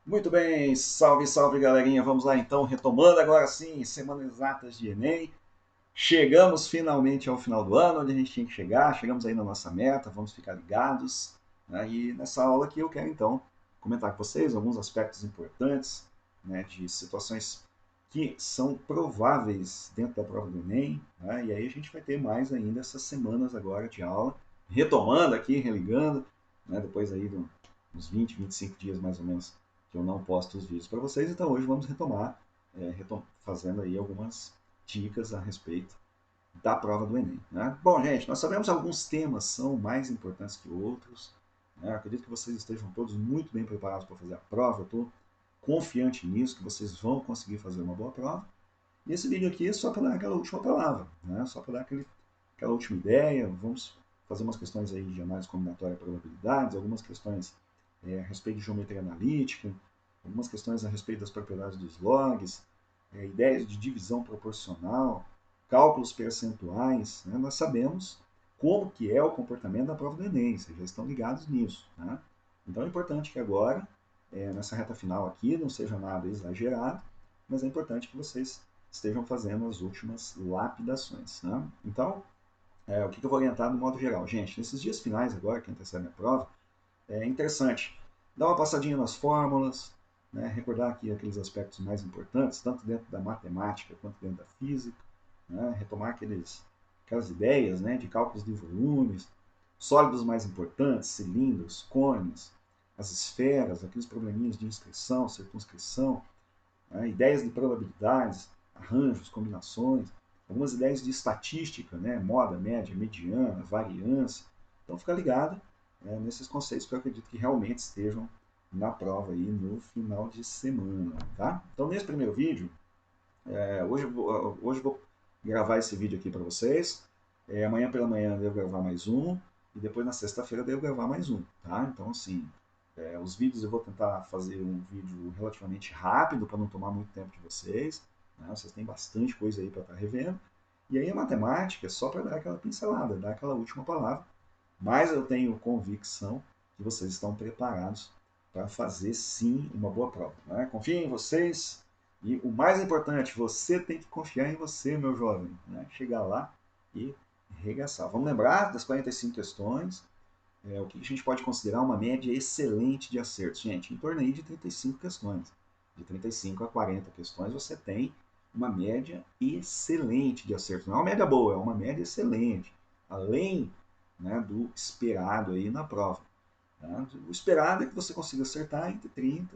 Muito bem, salve, salve galerinha. Vamos lá então, retomando agora sim, semanas exatas de Enem. Chegamos finalmente ao final do ano, onde a gente tinha que chegar, chegamos aí na nossa meta, vamos ficar ligados, né? E nessa aula aqui eu quero então comentar com vocês alguns aspectos importantes, né, de situações que são prováveis dentro da prova do Enem, né? E aí a gente vai ter mais ainda essas semanas agora de aula, retomando aqui, religando, né, depois aí dos 20, 25 dias mais ou menos que eu não posto os vídeos para vocês, então hoje vamos retomar, fazendo aí algumas dicas a respeito da prova do Enem. Né? Bom, gente, nós sabemos que alguns temas são mais importantes que outros. Né? Acredito que vocês estejam todos muito bem preparados para fazer a prova. Eu estou confiante nisso, que vocês vão conseguir fazer uma boa prova. E esse vídeo aqui é só para dar aquela última palavra, né? Só para dar aquela última ideia. Vamos fazer umas questões aí de análise combinatória e probabilidades, algumas questões a respeito de geometria analítica, algumas questões a respeito das propriedades dos logs, ideias de divisão proporcional, cálculos percentuais. Né? Nós sabemos como que é o comportamento da prova do Enem, vocês já estão ligados nisso. Né? Então é importante que agora, nessa reta final aqui, não seja nada exagerado, mas é importante que vocês estejam fazendo as últimas lapidações. Né? Então, o que eu vou orientar no modo geral? Gente, nesses dias finais agora, que antecedem a prova, é interessante dar uma passadinha nas fórmulas, né, recordar aqui aqueles aspectos mais importantes, tanto dentro da matemática quanto dentro da física, né, retomar aquelas ideias, né, de cálculos de volumes, sólidos mais importantes, cilindros, cones, as esferas, aqueles probleminhas de inscrição, circunscrição, né, ideias de probabilidades, arranjos, combinações, algumas ideias de estatística, né, moda, média, mediana, variância. Então fica ligado, nesses conceitos que eu acredito que realmente estejam na prova aí no final de semana, tá? Então nesse primeiro vídeo, hoje eu vou gravar esse vídeo aqui para vocês. Amanhã pela manhã eu devo gravar mais um. E depois na sexta-feira eu devo gravar mais um, tá? Então assim, os vídeos eu vou tentar fazer um vídeo relativamente rápido para não tomar muito tempo de vocês. Né? Vocês têm bastante coisa aí para estar revendo. E aí a matemática é só para dar aquela pincelada, dar aquela última palavra. Mas eu tenho convicção que vocês estão preparados para fazer sim uma boa prova. Né? Confiem em vocês. E o mais importante, você tem que confiar em você, meu jovem. Né? Chegar lá e arregaçar. Vamos lembrar das 45 questões. O que a gente pode considerar uma média excelente de acertos. Gente, em torno aí de 35 questões. De 35 a 40 questões, você tem uma média excelente de acertos. Não é uma média boa, é uma média excelente. Além, né, do esperado aí na prova. Tá? O esperado é que você consiga acertar entre 30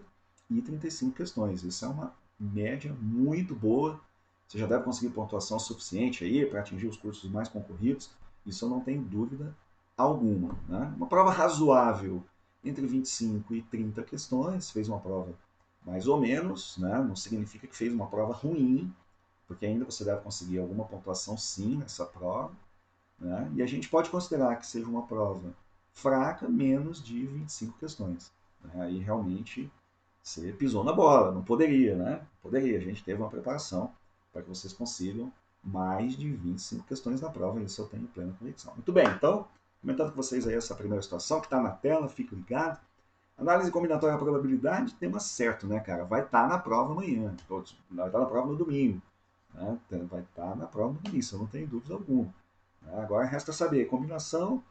e 35 questões. Isso é uma média muito boa. Você já deve conseguir pontuação suficiente aí para atingir os cursos mais concorridos. Isso eu não tenho dúvida alguma. Né? Uma prova razoável entre 25 e 30 questões. Fez uma prova mais ou menos, né? Não significa que fez uma prova ruim, porque ainda você deve conseguir alguma pontuação sim nessa prova. Né? E a gente pode considerar que seja uma prova fraca, menos de 25 questões. Né? Aí realmente você pisou na bola, não poderia, né? Poderia, a gente teve uma preparação para que vocês consigam mais de 25 questões na prova, isso eu tenho plena convicção. Muito bem, então, comentando com vocês aí essa primeira situação que está na tela, fique ligado. Análise combinatória da probabilidade, tema certo, né, cara? Vai estar na prova amanhã, vai estar na prova no domingo, né? Vai estar na prova no domingo, isso eu não tenho dúvida alguma. Agora resta saber combinação,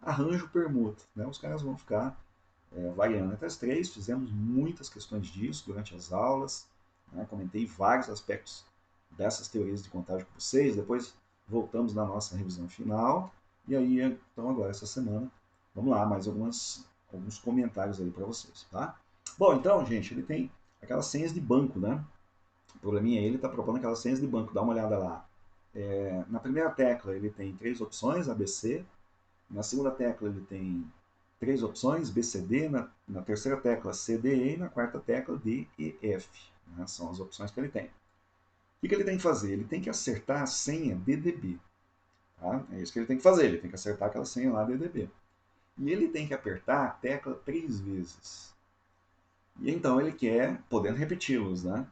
arranjo, permuta. Né? Os caras vão ficar variando entre as três. Fizemos muitas questões disso durante as aulas. Né? Comentei vários aspectos dessas teorias de contagem com vocês. Depois voltamos na nossa revisão final. E aí, então, agora essa semana, vamos lá, mais alguns comentários aí para vocês. Tá? Bom, então, gente, ele tem aquelas senhas de banco, né? O probleminha é ele está propondo aquelas senhas de banco. Dá uma olhada lá. Na primeira tecla ele tem três opções, ABC. Na segunda tecla ele tem três opções, BCD. Na terceira tecla, CDE. E na quarta tecla, DEF. Né? São as opções que ele tem. O que ele tem que fazer? Ele tem que acertar a senha DDB. Tá? É isso que ele tem que fazer. Ele tem que acertar aquela senha lá DDB. E ele tem que apertar a tecla 3 vezes. E então ele quer, podendo repeti-los, né?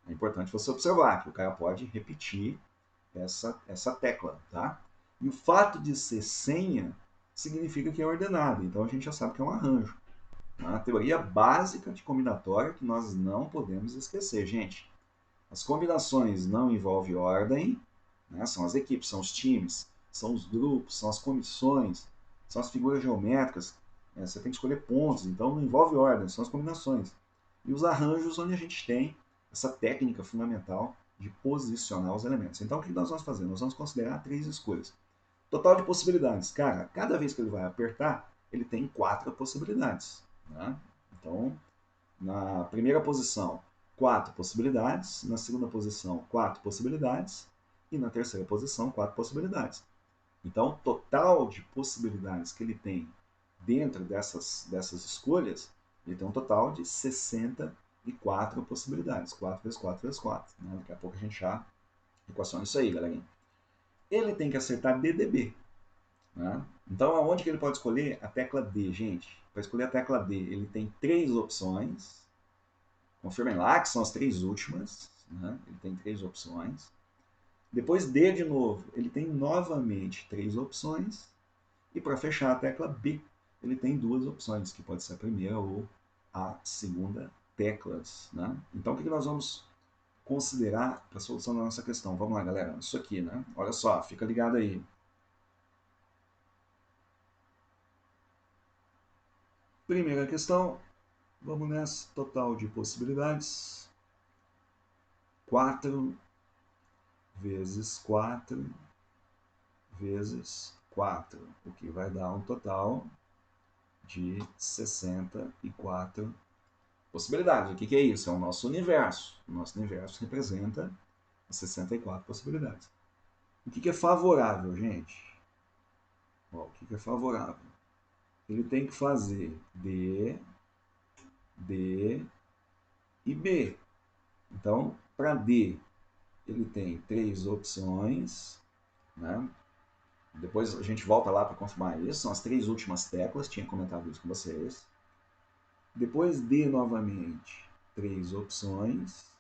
É importante você observar que o cara pode repetir essa tecla, tá? E o fato de ser senha significa que é ordenado, então a gente já sabe que é um arranjo. Uma teoria básica de combinatória que nós não podemos esquecer, gente. As combinações não envolvem ordem, né? São as equipes, são os times, são os grupos, são as comissões, são as figuras geométricas. Você tem que escolher pontos, então não envolve ordem, são as combinações. E os arranjos, onde a gente tem essa técnica fundamental de posicionar os elementos. Então, o que nós vamos fazer? Nós vamos considerar 3 escolhas. Total de possibilidades. Cara, cada vez que ele vai apertar, ele tem 4 possibilidades. Né? Então, na primeira posição, 4 possibilidades. Na segunda posição, 4 possibilidades. E na terceira posição, 4 possibilidades. Então, o total de possibilidades que ele tem dentro dessas escolhas, ele tem um total de 64 possibilidades. 4 vezes 4 vezes 4. Né? Daqui a pouco a gente já equaciona isso aí, galerinha. Ele tem que acertar DDB. Né? Então, aonde que ele pode escolher? A tecla D, gente. Para escolher a tecla D, ele tem 3 opções. Confirmem lá que são as 3 últimas. Né? Ele tem 3 opções. Depois D de novo, ele tem novamente 3 opções. E para fechar a tecla B, ele tem 2 opções, que pode ser a primeira ou a segunda teclas. Né? Então, o que nós vamos considerar para a solução da nossa questão? Vamos lá, galera. Isso aqui, né? Olha só, fica ligado aí. Primeira questão, vamos nessa. Total de possibilidades. 4 vezes 4 vezes 4, o que vai dar um total de 64 possibilidades. O que é isso? É o nosso universo. O nosso universo representa 64 possibilidades. O que é favorável, gente? Ó, o que é favorável? Ele tem que fazer D, D e B. Então, para D, ele tem 3 opções, né? Depois a gente volta lá para confirmar isso. São as 3 últimas teclas, tinha comentado isso com vocês. Depois D novamente, 3 opções,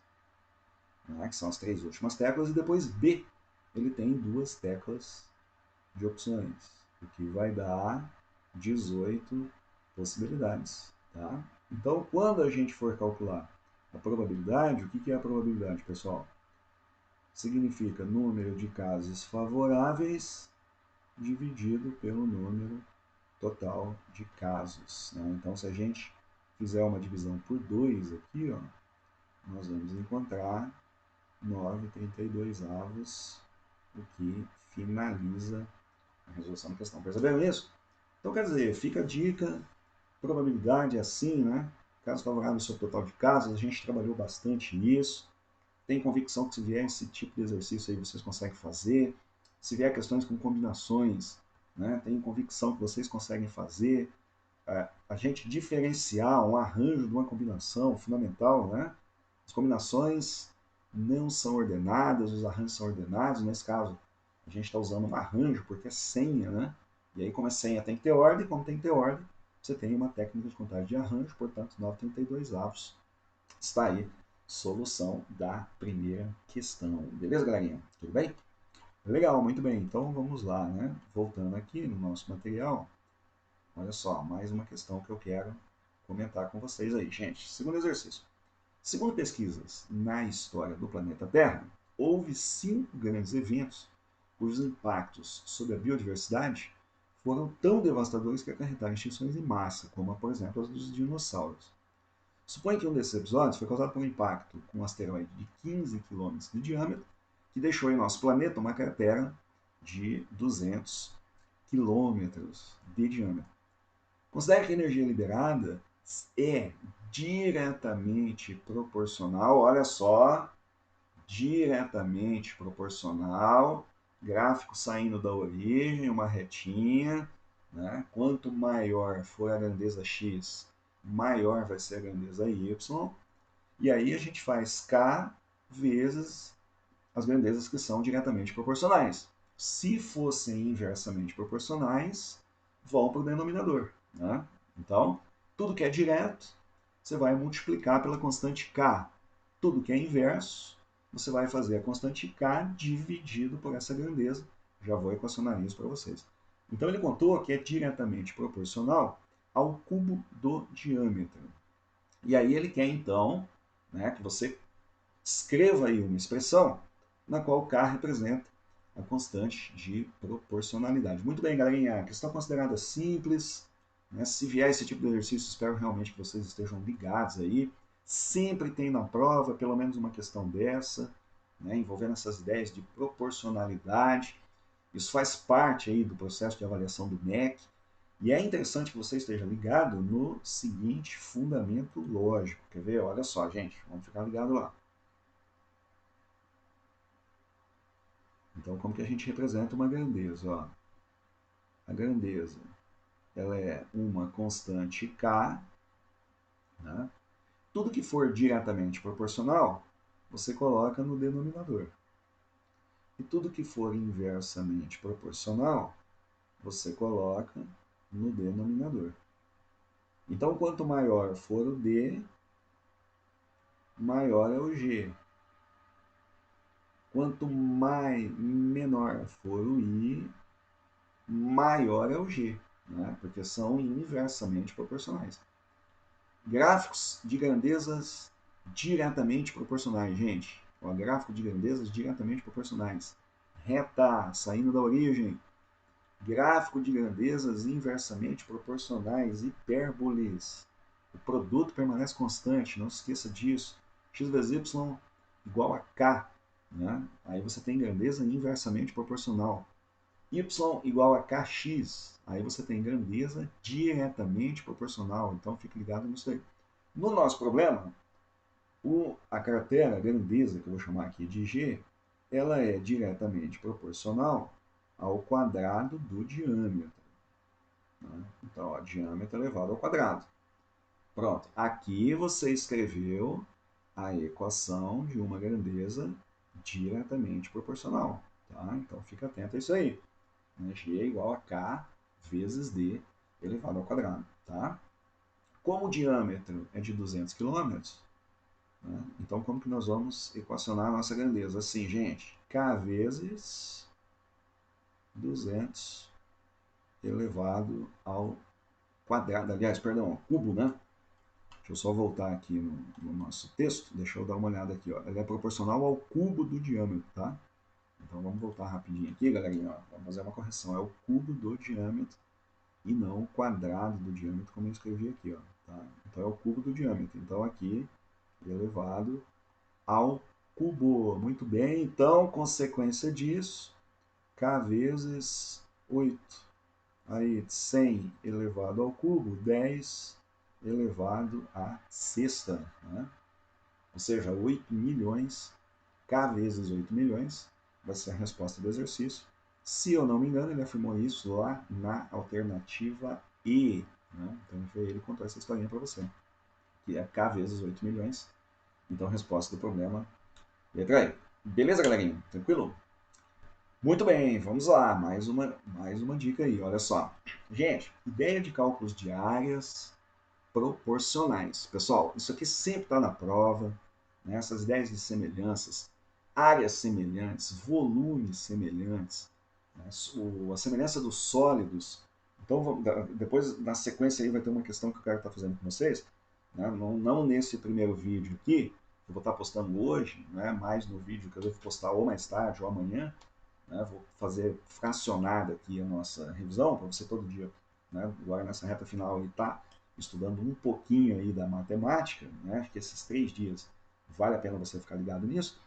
né, que são as 3 últimas teclas. E depois B, ele tem 2 teclas de opções, o que vai dar 18 possibilidades. Tá? Então, quando a gente for calcular a probabilidade, o que é a probabilidade, pessoal? Significa número de casos favoráveis dividido pelo número total de casos. Né? Então, se a gente fizer uma divisão por 2 aqui, ó, nós vamos encontrar 9,32avos, o que finaliza a resolução da questão. Perceberam isso? Então, quer dizer, fica a dica, probabilidade é assim, né? Caso favorável sobre o total de casos, a gente trabalhou bastante nisso. Tem convicção que se vier esse tipo de exercício aí, vocês conseguem fazer. Se vier questões com combinações, né, tem convicção que vocês conseguem fazer. A gente diferenciar um arranjo de uma combinação fundamental, né? As combinações não são ordenadas, os arranjos são ordenados. Nesse caso, a gente está usando um arranjo porque é senha, né? E aí, como é senha, tem que ter ordem. Como tem que ter ordem, você tem uma técnica de contagem de arranjo, portanto, 9,32avos. Está aí, solução da primeira questão. Beleza, galerinha? Tudo bem? Legal, muito bem. Então, vamos lá, né? Voltando aqui no nosso material. Olha só, mais uma questão que eu quero comentar com vocês aí, gente. Segundo exercício. Segundo pesquisas na história do planeta Terra, houve 5 grandes eventos cujos impactos sobre a biodiversidade foram tão devastadores que acarretaram extinções em massa, como, por exemplo, as dos dinossauros. Suponha que um desses episódios foi causado por um impacto com um asteroide de 15 km de diâmetro, que deixou em nosso planeta uma cratera de 200 km de diâmetro. Considere que a energia liberada é diretamente proporcional, olha só, diretamente proporcional, gráfico saindo da origem, uma retinha, né? Quanto maior for a grandeza x, maior vai ser a grandeza y, e aí a gente faz k vezes as grandezas que são diretamente proporcionais. Se fossem inversamente proporcionais, vão para o denominador. Né? Então, tudo que é direto, você vai multiplicar pela constante k. Tudo que é inverso, você vai fazer a constante k dividido por essa grandeza. Já vou equacionar isso para vocês. Então, ele contou que é diretamente proporcional ao cubo do diâmetro. E aí ele quer, então, né, que você escreva aí uma expressão na qual K representa a constante de proporcionalidade. Muito bem, galerinha, a questão considerada simples. Né? Se vier esse tipo de exercício, espero realmente que vocês estejam ligados aí. Sempre tem na prova pelo menos uma questão dessa, né, envolvendo essas ideias de proporcionalidade. Isso faz parte aí do processo de avaliação do MEC. E é interessante que você esteja ligado no seguinte fundamento lógico. Quer ver? Olha só, gente, vamos ficar ligado lá. Então, como que a gente representa uma grandeza? Ó, a grandeza ela é uma constante K. Né? Tudo que for diretamente proporcional, você coloca no denominador. E tudo que for inversamente proporcional, você coloca no denominador. Então, quanto maior for o D, maior é o G. Quanto menor for o I, maior é o G, né? Porque são inversamente proporcionais. Gráficos de grandezas diretamente proporcionais, gente. Ó, gráfico de grandezas diretamente proporcionais. Reta, saindo da origem. Gráfico de grandezas inversamente proporcionais, hipérboles. O produto permanece constante, não se esqueça disso. X vezes y igual a k. Né? Aí você tem grandeza inversamente proporcional. Y igual a kx. Aí você tem grandeza diretamente proporcional. Então fique ligado nisso aí. No nosso problema, a cratera, a grandeza, que eu vou chamar aqui de G, ela é diretamente proporcional ao quadrado do diâmetro. Né? Então, ó, diâmetro elevado ao quadrado. Pronto. Aqui você escreveu a equação de uma grandeza diretamente proporcional. Tá? Então, fica atento a isso aí. G é igual a K vezes D elevado ao quadrado. Tá? Como o diâmetro é de 200 km, né? Então, como que nós vamos equacionar a nossa grandeza? Assim, gente, K vezes 200 elevado ao quadrado, aliás, perdão, ao cubo, né? Deixa eu só voltar aqui no nosso texto, deixa eu dar uma olhada aqui, ó. Ele é proporcional ao cubo do diâmetro, tá? Então vamos voltar rapidinho aqui, galerinha, ó. Vamos fazer uma correção, é o cubo do diâmetro e não o quadrado do diâmetro, como eu escrevi aqui, ó. Tá? Então é o cubo do diâmetro. Então aqui, elevado ao cubo. Muito bem, então, consequência disso, K vezes 8. Aí, 100 elevado ao cubo, 10 elevado à sexta. Né? Ou seja, 8 milhões, K vezes 8 milhões, vai ser a resposta do exercício. Se eu não me engano, ele afirmou isso lá na alternativa E. Né? Então, ele contou essa historinha para você, que é K vezes 8 milhões. Então, a resposta do problema, letra E. Beleza, galerinha? Tranquilo? Muito bem, vamos lá. Mais uma dica aí, olha só. Gente, ideia de cálculos de áreas proporcionais. Pessoal, isso aqui sempre está na prova, né? Essas ideias de semelhanças, áreas semelhantes, volumes semelhantes, né? A semelhança dos sólidos. Então, depois, na sequência aí, vai ter uma questão que eu quero estar fazendo com vocês, né? Não nesse primeiro vídeo aqui, eu vou estar postando hoje, né? Mais no vídeo que eu devo postar ou mais tarde ou amanhã, né? Vou fazer fracionada aqui a nossa revisão, para você todo dia, né? Agora nessa reta final, estar estudando um pouquinho aí da matemática, né? Acho que esses 3 dias vale a pena você ficar ligado nisso,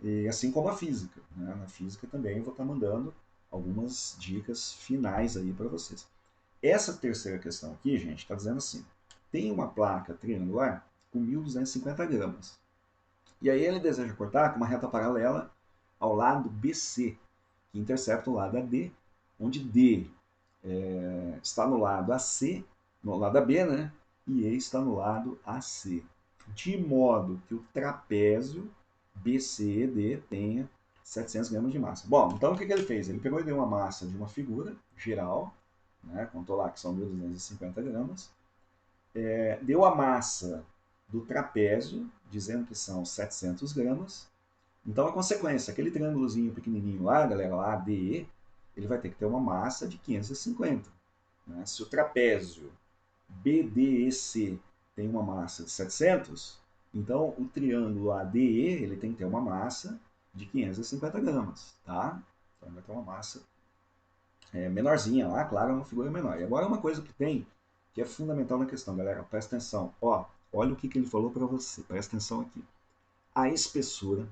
e assim como a física. Né? Na física também eu vou estar mandando algumas dicas finais aí para vocês. Essa terceira questão aqui, gente, está dizendo assim, tem uma placa triangular com 1.250 gramas, e aí ele deseja cortar com uma reta paralela ao lado BC, que intercepta o lado AD, onde D está no lado AC, no lado AB, né? E E está no lado AC. De modo que o trapézio BCD tenha 700 gramas de massa. Bom, então o que ele fez? Ele pegou e deu uma massa de uma figura geral, né? Contou lá que são 1.250 gramas, deu a massa do trapézio, dizendo que são 700 gramas. Então, a consequência, aquele triângulozinho pequenininho lá, galera, lá, DE, ele vai ter que ter uma massa de 550. Né? Se o trapézio BDEC tem uma massa de 700, então o triângulo ADE ele tem que ter uma massa de 550 gramas, tá? Então vai ter uma massa menorzinha lá, claro, é uma figura menor. E agora uma coisa que tem, que é fundamental na questão, galera, presta atenção. Ó, olha o que ele falou para você, presta atenção aqui. A espessura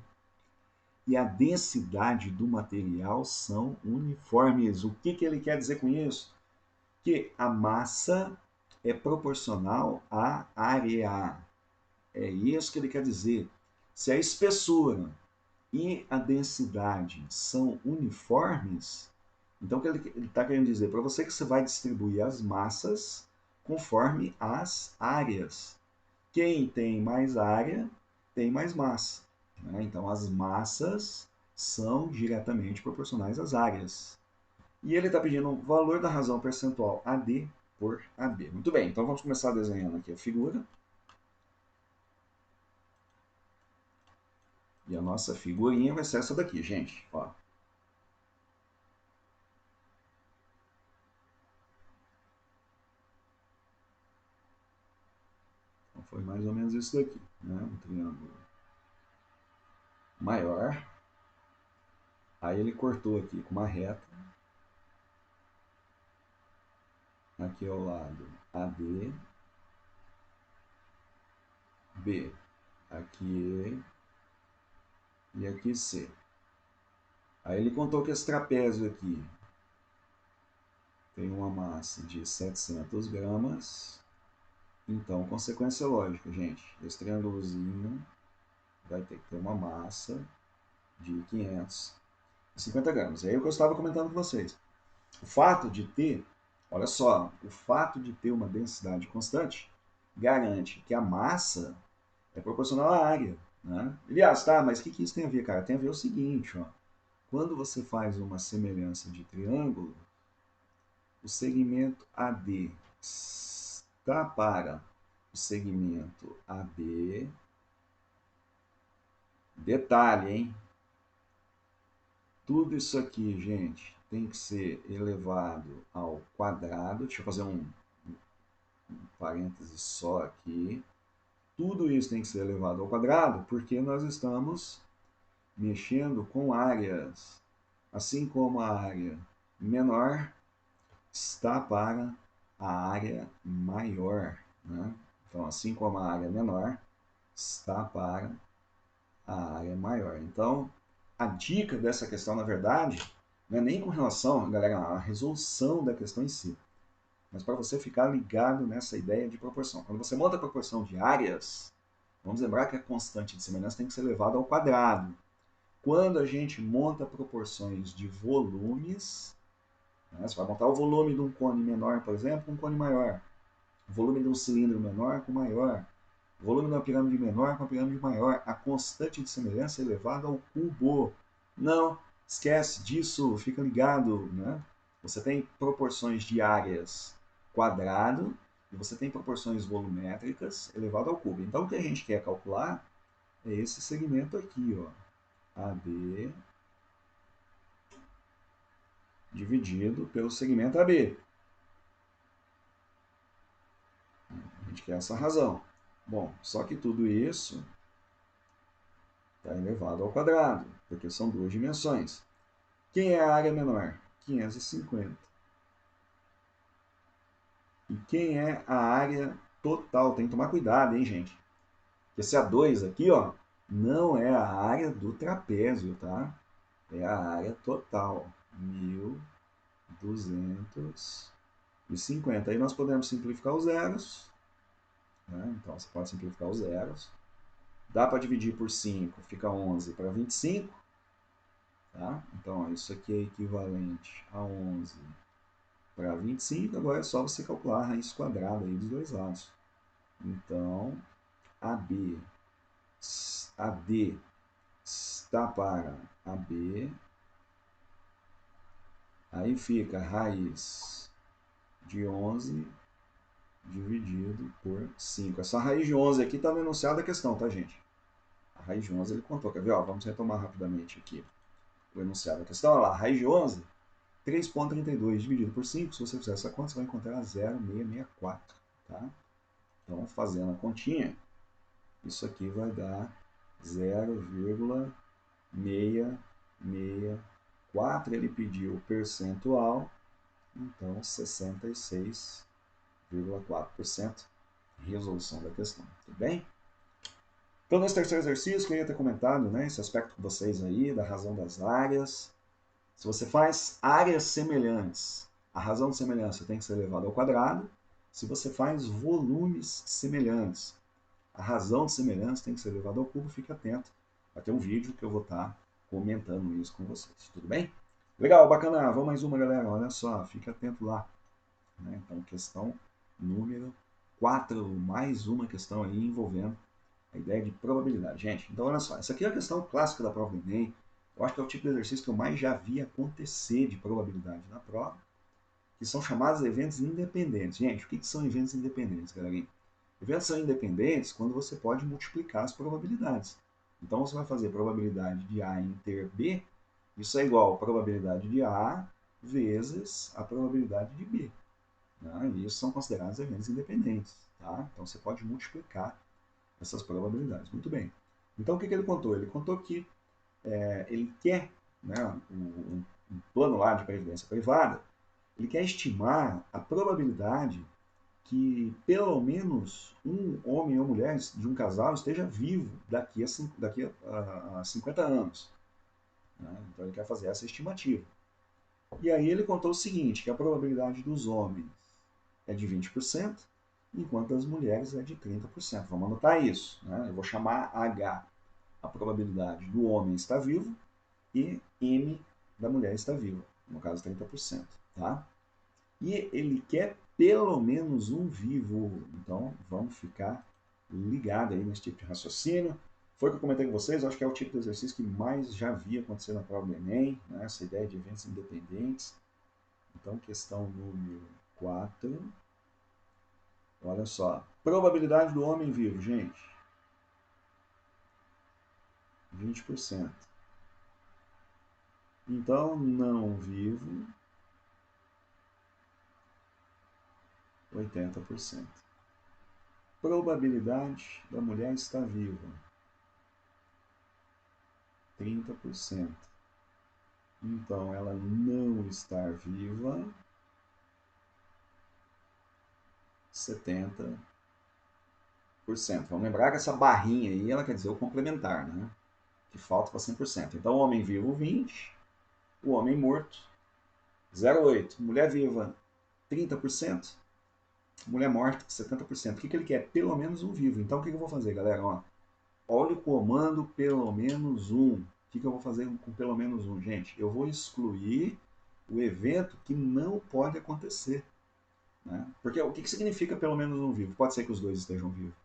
e a densidade do material são uniformes. O que ele quer dizer com isso? Que a massa é proporcional à área. É isso que ele quer dizer. Se a espessura e a densidade são uniformes, então o que ele está querendo dizer? Para você que você vai distribuir as massas conforme as áreas. Quem tem mais área tem mais massa. Né? Então as massas são diretamente proporcionais às áreas. E ele está pedindo o valor da razão percentual AD por AB. Muito bem, então vamos começar desenhando aqui a figura. E a nossa figurinha vai ser essa daqui, gente. Ó. Então foi mais ou menos isso daqui. Né? Um triângulo maior. Aí ele cortou aqui com uma reta. Aqui ao lado AD. B. Aqui E. E aqui C. Aí ele contou que esse trapézio aqui tem uma massa de 700 gramas. Então, consequência lógica, gente. Esse triângulozinho vai ter que ter uma massa de 550 gramas. E aí o que eu estava comentando com vocês. O fato de ter, olha só, o fato de ter uma densidade constante garante que a massa é proporcional à área. Né? Aliás, tá, mas o que isso tem a ver, cara? Tem a ver o seguinte, ó. Quando você faz uma semelhança de triângulo, o segmento AD está para o segmento AB. Detalhe, hein? Tudo isso aqui, gente, tem que ser elevado ao quadrado. Deixa eu fazer um parêntese só aqui. Tudo isso tem que ser elevado ao quadrado porque nós estamos mexendo com áreas. Assim como a área menor está para a área maior. Né? Então, assim como a área menor está para a área maior. Então, a dica dessa questão, na verdade, não é nem com relação, galera, à resolução da questão em si, mas para você ficar ligado nessa ideia de proporção. Quando você monta a proporção de áreas, vamos lembrar que a constante de semelhança tem que ser elevada ao quadrado. Quando a gente monta proporções de volumes, né, você vai montar o volume de um cone menor, por exemplo, com um cone maior. O volume de um cilindro menor com maior. O volume de uma pirâmide menor com uma pirâmide maior. A constante de semelhança é elevada ao cubo. Não, esquece disso, fica ligado. Né? Você tem proporções de áreas quadrado e você tem proporções volumétricas elevado ao cubo. Então o que a gente quer calcular é esse segmento aqui, ó. AD dividido pelo segmento AB. A gente quer essa razão. Bom, só que tudo isso está elevado ao quadrado, porque são duas dimensões. Quem é a área menor? 550. E quem é a área total? Tem que tomar cuidado, hein, gente? Porque esse A2 aqui, ó, não é a área do trapézio, tá? É a área total. 1.250. Aí nós podemos simplificar os zeros. Né? Então, você pode simplificar os zeros. Dá para dividir por 5, fica 11 para 25. Tá? Então, ó, isso aqui é equivalente a 11 para 25. Agora é só você calcular a raiz quadrada aí dos dois lados. Então, AD está para AB. Aí fica raiz de 11 dividido por 5. Essa raiz de 11 aqui está no enunciado da questão, tá, gente? A raiz de 11 ele contou. Quer ver? Ó, vamos retomar rapidamente aqui o enunciado da questão. Olha lá, a raiz de 11, 3,32 dividido por 5. Se você fizer essa conta, você vai encontrar 0,664. tá? Então, fazendo a continha, isso aqui vai dar 0,664. Ele pediu percentual, então 66,4%. Resolução da questão, tudo bem? Então, nesse terceiro exercício, queria ter comentado, né, esse aspecto com vocês aí, da razão das áreas. Se você faz áreas semelhantes, a razão de semelhança tem que ser elevada ao quadrado. Se você faz volumes semelhantes, a razão de semelhança tem que ser elevada ao cubo. Fique atento, vai ter um vídeo que eu vou estar comentando isso com vocês, tudo bem? Legal, bacana, vamos mais uma, galera, olha só, fique atento lá. Né? Então, questão número 4, mais uma questão aí envolvendo a ideia de probabilidade. Gente, então olha só, essa aqui é a questão clássica da prova do Enem. Eu acho que é o tipo de exercício que eu mais já vi acontecer de probabilidade na prova, que são chamados eventos independentes. Gente, o que são eventos independentes, galerinha? Eventos são independentes quando você pode multiplicar as probabilidades. Então você vai fazer probabilidade de A em ter B, isso é igual a probabilidade de A vezes a probabilidade de B. Né? E isso são considerados eventos independentes. Tá? Então você pode multiplicar essas probabilidades. Muito bem. Então o que ele contou? Ele contou que ele quer, né, um plano lá de previdência privada, ele quer estimar a probabilidade que pelo menos um homem ou mulher de um casal esteja vivo daqui a 50 anos. Né? Então ele quer fazer essa estimativa. E aí ele contou o seguinte, que a probabilidade dos homens é de 20%, enquanto as mulheres é de 30%. Vamos anotar isso. Né? Eu vou chamar H, a probabilidade do homem estar vivo, e M, da mulher estar viva. No caso, 30%. Tá? E ele quer pelo menos um vivo. Então, vamos ficar ligado aí nesse tipo de raciocínio. Foi o que eu comentei com vocês, acho que é o tipo de exercício que mais já vi acontecer na prova do Enem, né? Essa ideia de eventos independentes. Então, questão número 4. Olha só. Probabilidade do homem vivo, gente. 20%. Então, não vivo, 80%. Probabilidade da mulher estar viva, 30%. Então, ela não estar viva, 70%. Vamos lembrar que essa barrinha aí, ela quer dizer o complementar, né? Que falta para 100%. Então, homem vivo, 20%. O homem morto, 0,8%. Mulher viva, 30%. Mulher morta, 70%. O que ele quer? Pelo menos um vivo. Então, o que eu vou fazer, galera? Ó, olha o comando pelo menos um. O que eu vou fazer com pelo menos um? Gente, eu vou excluir o evento que não pode acontecer. Né? Porque o que significa pelo menos um vivo? Pode ser que os dois estejam vivos.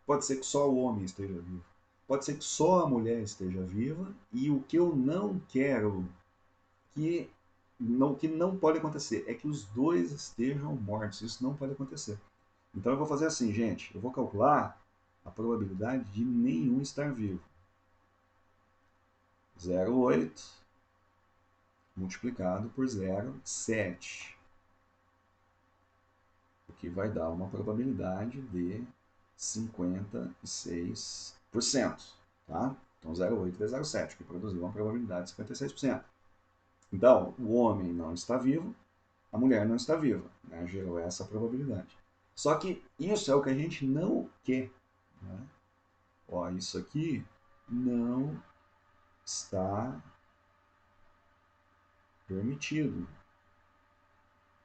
Pode ser que só o homem esteja vivo. Pode ser que só a mulher esteja viva. E o que eu não quero, que não pode acontecer, é que os dois estejam mortos. Isso não pode acontecer. Então eu vou fazer assim, gente. Eu vou calcular a probabilidade de nenhum estar vivo. 0,8 multiplicado por 0,7. O que vai dar uma probabilidade de 56%. Tá? Então 0,8 vezes 0,7, que produziu uma probabilidade de 56%. Então, o homem não está vivo, a mulher não está viva. Né? Gerou essa probabilidade. Só que isso é o que a gente não quer. Né? Ó, isso aqui não está permitido.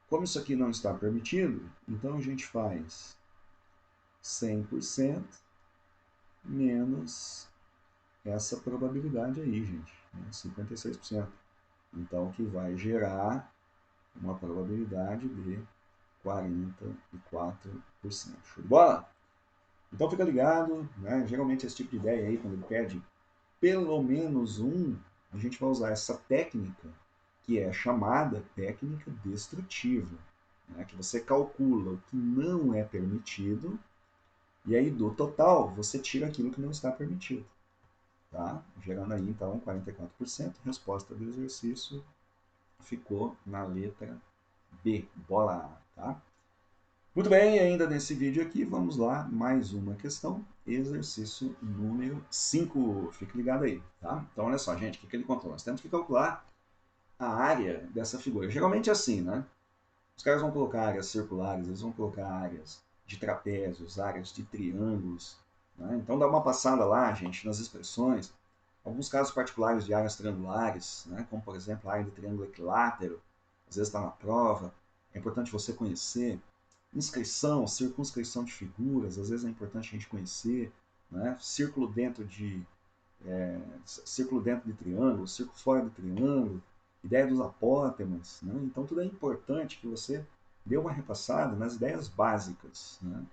Como isso aqui não está permitido, então a gente faz 100% menos essa probabilidade aí, gente, né? 56%. Então, que vai gerar uma probabilidade de 44%. Show de bola? Então, fica ligado, né? Geralmente esse tipo de ideia aí, quando ele pede pelo menos um, a gente vai usar essa técnica, que é chamada técnica destrutiva, né? Que você calcula o que não é permitido, e aí do total você tira aquilo que não está permitido. Tá? Gerando aí então 44%. Resposta do exercício ficou na letra B, bola A. Tá? Muito bem, ainda nesse vídeo aqui, vamos lá, mais uma questão, exercício número 5. Fique ligado aí, tá? Então, olha só, gente, o que ele contou? Nós temos que calcular a área dessa figura. Geralmente é assim, né? Os caras vão colocar áreas circulares, eles vão colocar áreas de trapézios, áreas de triângulos, né? Então, dá uma passada lá, gente, nas expressões. Alguns casos particulares de áreas triangulares, né? Como, por exemplo, a área de triângulo equilátero, às vezes está na prova. É importante você conhecer. Inscrição, circunscrição de figuras, às vezes é importante a gente conhecer, né? Círculo dentro de triângulo, círculo fora de triângulo, ideia dos apótemas, né? Então tudo é importante que você dê uma repassada nas ideias básicas, né?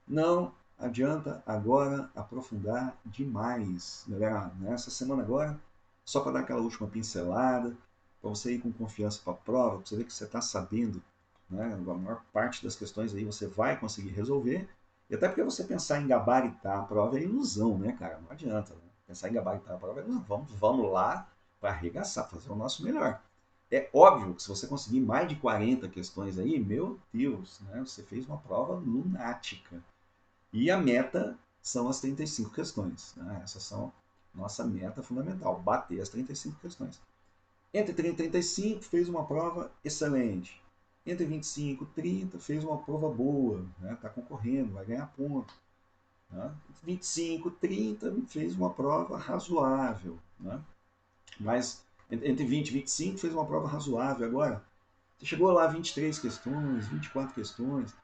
Não adianta agora aprofundar demais, galera. Nessa semana agora, só para dar aquela última pincelada, para você ir com confiança para a prova, para você ver que você está sabendo, né? A maior parte das questões aí você vai conseguir resolver. E até porque você pensar em gabaritar a prova é ilusão, né, cara? Não adianta, né? Pensar em gabaritar a prova é ilusão. Vamos lá para arregaçar, fazer o nosso melhor. É óbvio que se você conseguir mais de 40 questões aí, meu Deus, né? Você fez uma prova lunática. E a meta são as 35 questões. Né? Essas são nossa meta fundamental, bater as 35 questões. Entre 30 e 35 fez uma prova excelente. Entre 25 e 30 fez uma prova boa, está concorrendo, vai ganhar ponto. Né? 25 e 30 fez uma prova razoável. Né? Mas entre 20 e 25 fez uma prova razoável. Agora, você chegou lá 23 questões, 24 questões,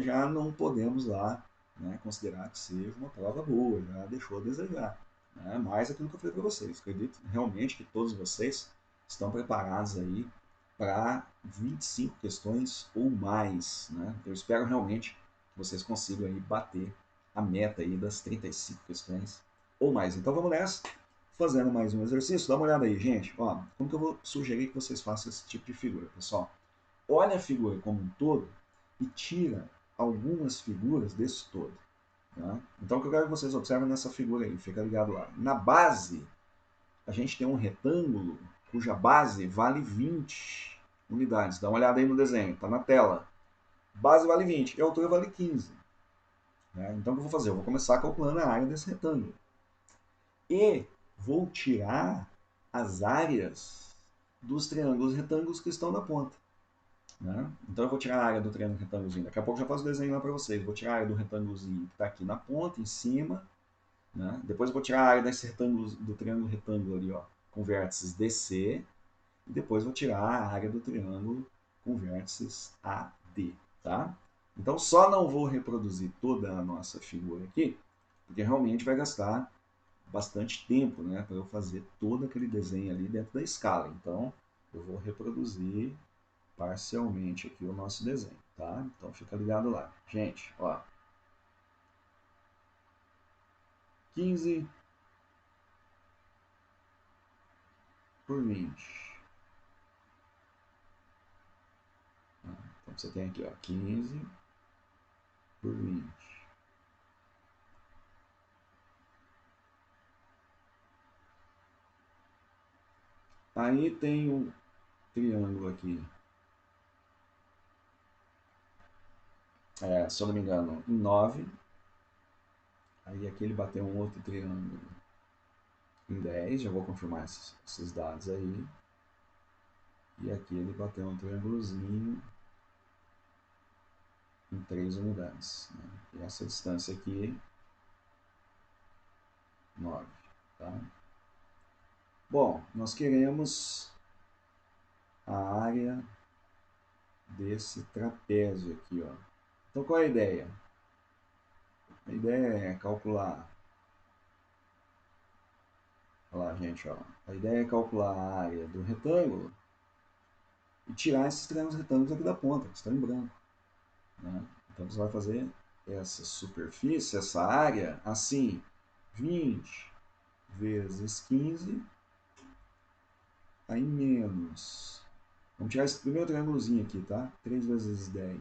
já não podemos lá, né, considerar que seja uma prova boa, já deixou a desejar. Né? Mas aquilo que eu falei para vocês, acredito realmente que todos vocês estão preparados aí para 25 questões ou mais. Né? Eu espero realmente que vocês consigam aí bater a meta aí das 35 questões ou mais. Então vamos nessa, fazendo mais um exercício. Dá uma olhada aí, gente. Ó, como que eu vou sugerir que vocês façam esse tipo de figura, pessoal? Olha a figura como um todo e tira algumas figuras desse todo. Tá? Então, o que eu quero que vocês observem nessa figura aí, fica ligado lá. Na base, a gente tem um retângulo cuja base vale 20 unidades. Dá uma olhada aí no desenho, está na tela. Base vale 20 e a altura vale 15. Né? Então, o que eu vou fazer? Eu vou começar calculando a área desse retângulo. E vou tirar as áreas dos triângulos retângulos que estão na ponta. Né? Então eu vou tirar a área do triângulo retângulozinho. Daqui a pouco eu já faço o desenho lá para vocês. Vou tirar a área do retângulozinho que está aqui na ponta, em cima. Né? Depois eu vou tirar a área desse retângulo, do triângulo retângulo ali, ó, com vértices DC. E depois vou tirar a área do triângulo com vértices AD. Tá? Então só não vou reproduzir toda a nossa figura aqui, porque realmente vai gastar bastante tempo, né, para eu fazer todo aquele desenho ali dentro da escala. Então eu vou reproduzir parcialmente aqui o nosso desenho, tá? Então fica ligado lá. Gente, ó, 15 por 20. Então você tem aqui, ó, 15 por 20. Aí tem um triângulo aqui, se eu não me engano, em 9. Aí aqui ele bateu um outro triângulo em 10, já vou confirmar esses dados aí. E aqui ele bateu um triângulozinho em 3 unidades. Né? E essa distância aqui, 9. Tá? Bom, nós queremos a área desse trapézio aqui, ó. Então qual é a ideia? A ideia é calcular, olha lá, gente, ó. A ideia é calcular a área do retângulo e tirar esses triângulos retângulos aqui da ponta, que estão em branco. Né? Então você vai fazer essa superfície, essa área, assim, 20 vezes 15, aí menos. Vamos tirar esse primeiro triângulozinho aqui, tá? 3 vezes 10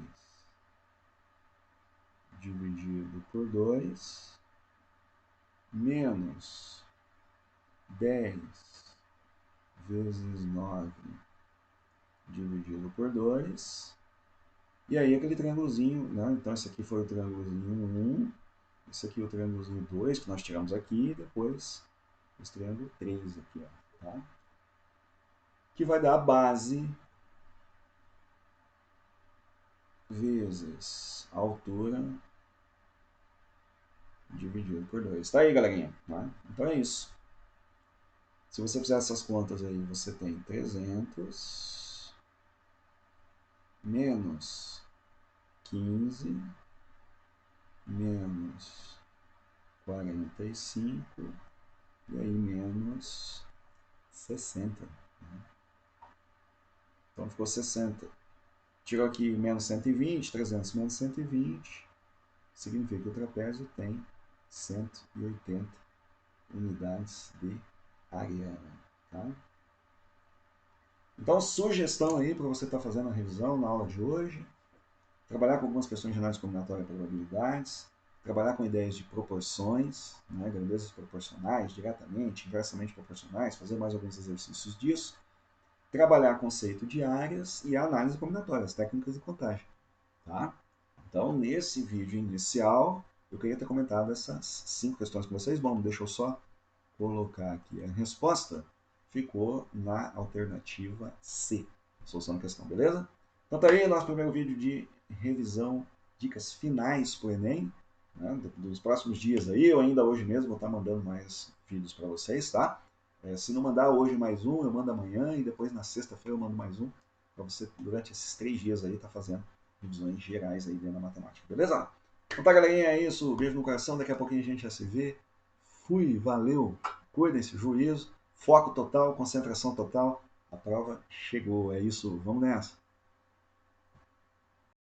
dividido por 2, menos 10 vezes 9 dividido por 2, E aí aquele triângulozinho, né? Então esse aqui foi o triângulozinho 1, esse aqui é o triângulozinho 2 que nós tiramos aqui, e depois esse triângulo 3 aqui, ó, tá? Que vai dar a base vezes a altura dividido por 2. Tá aí, galerinha, tá? Então é isso. Se você fizer essas contas aí, você tem 300 menos 15 menos 45 e aí menos 60. Né? Então ficou 60. Tirou aqui menos 120, 300 menos 120, significa que o trapézio tem 180 unidades de área. Tá? Então, sugestão aí para você estar fazendo a revisão na aula de hoje, trabalhar com algumas questões de análise combinatória e probabilidades, trabalhar com ideias de proporções, né, grandezas proporcionais, diretamente, inversamente proporcionais, fazer mais alguns exercícios disso, trabalhar conceito de áreas e análise combinatória, as técnicas de contagem. Tá? Então, nesse vídeo inicial, eu queria ter comentado essas 5 questões com vocês. Bom, deixa eu só colocar aqui a resposta. Ficou na alternativa C, solução da questão, beleza? Então tá aí nosso primeiro vídeo de revisão, dicas finais para o Enem. Né? Dos próximos dias aí, eu ainda hoje mesmo vou estar mandando mais vídeos para vocês, tá? Se não mandar hoje mais um, eu mando amanhã e depois na sexta-feira eu mando mais um, para você durante esses 3 dias aí tá fazendo revisões gerais aí dentro da matemática, beleza? Então tá, galerinha, é isso. Beijo no coração, daqui a pouquinho a gente já se vê. Fui, valeu, cuidem-se, juízo, foco total, concentração total. A prova chegou, é isso, vamos nessa.